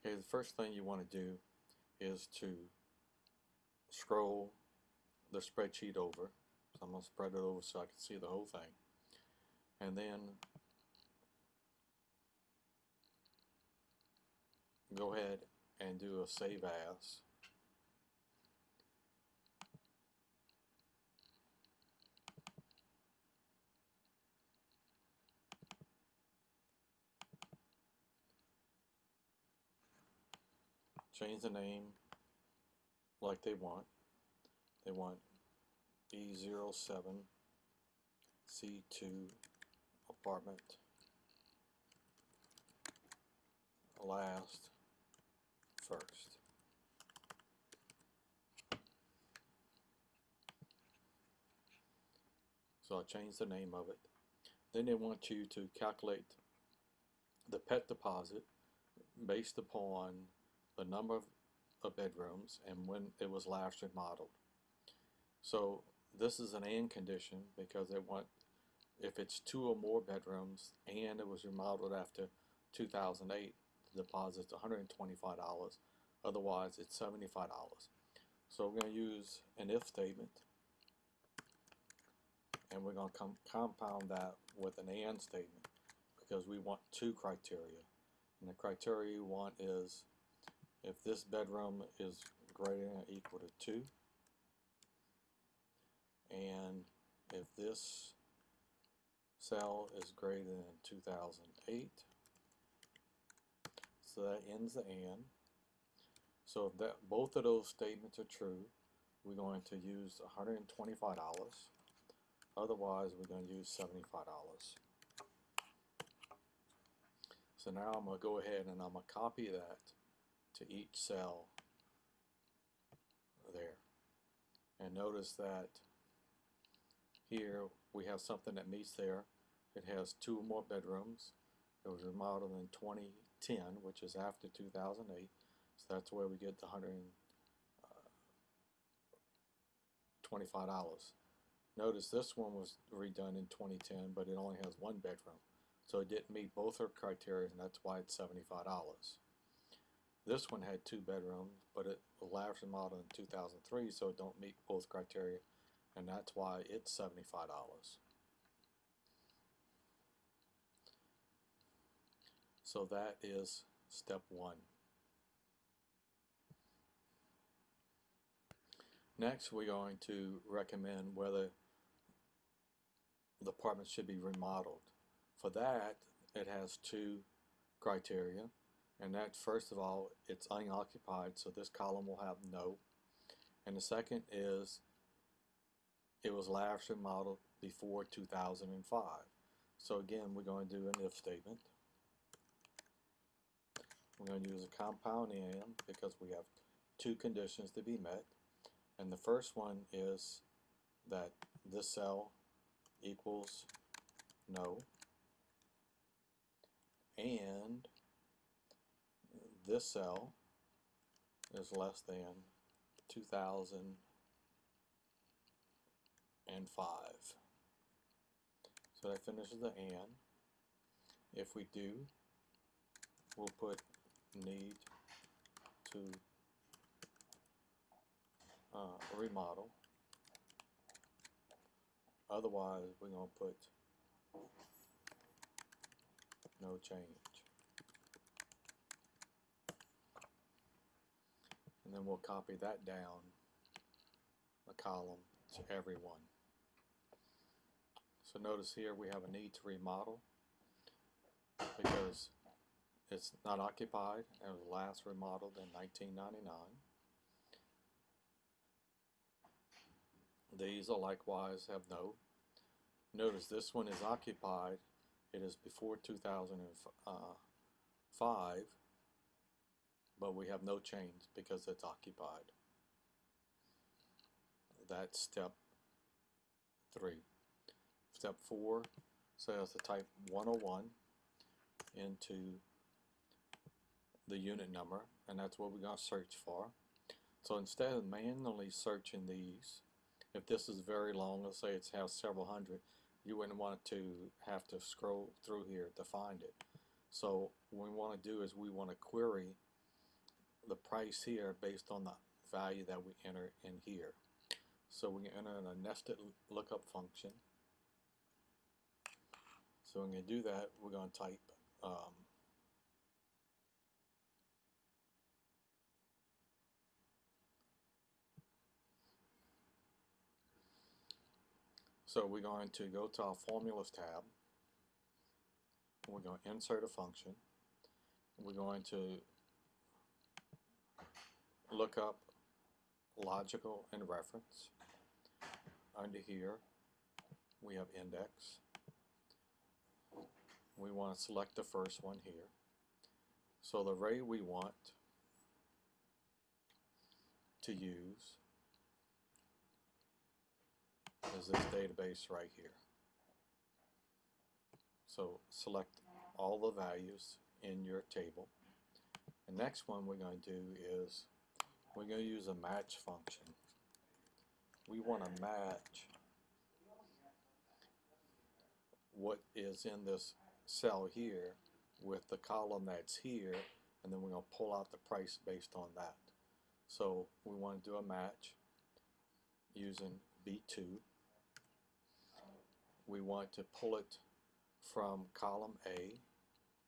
Okay, the first thing you want to do is to scroll the spreadsheet over. So I'm going to spread it over so I can see the whole thing. And then go ahead and do a save as. Change the name like they want. They want E07 C2 apartment last first. So I changed the name of it. Then they want you to calculate the pet deposit based upon the number of bedrooms and when it was last remodeled. So this is an and condition because they want, if it's 2 or more bedrooms and it was remodeled after 2008, the deposit's $125. Otherwise, it's $75. So we're going to use an if statement, and we're going to compound that with an and statement because we want 2 criteria. And the criteria you want is if this bedroom is greater than or equal to 2, and if this cell is greater than 2008. So that ends the and. So if that both of those statements are true, we're going to use $125. Otherwise, we're going to use $75. So now I'm going to go ahead and I'm going to copy that to each cell there. And notice that here we have something that meets there. It has 2 or more bedrooms. It was remodeled in 2010, which is after 2008. So that's where we get the $125. Notice this one was redone in 2010, but it only has 1 bedroom. So it didn't meet both our criteria, and that's why it's $75. This one had 2 bedrooms, but it was last remodeled in 2003, so it don't meet both criteria, and that's why it's $75. So that is step 1. Next, we're going to recommend whether the apartment should be remodeled. For that, it has 2 criteria, and that, first of all, it's unoccupied, so this column will have no. And the second is it was last remodeled before 2005. So again, we're going to do an if statement. We're going to use a compound and because we have 2 conditions to be met. And the first one is that this cell equals no, and this cell is less than 2005. So that finishes the and. If we do, we'll put need to remodel. Otherwise, we're going to put no change. And then we'll copy that down a column to everyone. So notice here we have a need to remodel because it's not occupied and was last remodeled in 1999. These are likewise have no. Notice this one is occupied. It is before 2005, but we have no change because it's occupied. That's step 3. Step 4 says to type 101 into the unit number, and that's what we're going to search for. So instead of manually searching these, if this is very long, let's say it has several hundred, you wouldn't want to have to scroll through here to find it. So what we want to do is we want to query the price here based on the value that we enter in here. So we can enter in a nested lookup function. So when you do that, we're going to type so we're going to go to our formulas tab. We're going to insert a function. We're going to look up logical and reference. Under here we have index. We want to select the first one here. So the array we want to use is this database right here. So select all the values in your table. The next one we're going to do is we're going to use a match function. We want to match what is in this cell here with the column that's here, and then we're going to pull out the price based on that. So we want to do a match using B2. We want to pull it from column A.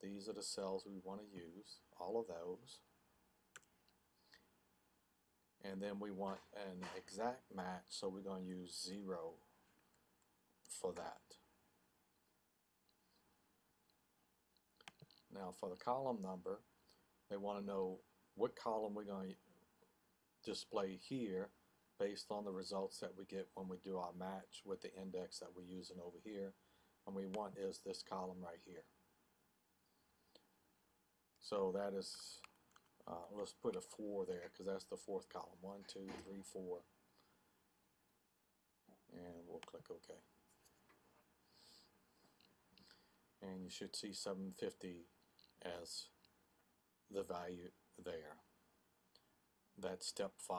These are the cells we want to use, all of those. And then we want an exact match, so we're going to use 0 for that. Now for the column number, they want to know what column we're going to display here based on the results that we get when we do our match with the index that we're using over here. And we want is this column right here. So that is, let's put a 4 there because that's the fourth column. 1, 2, 3, 4. And we'll click OK. And you should see 750 as the value there. That's step 5.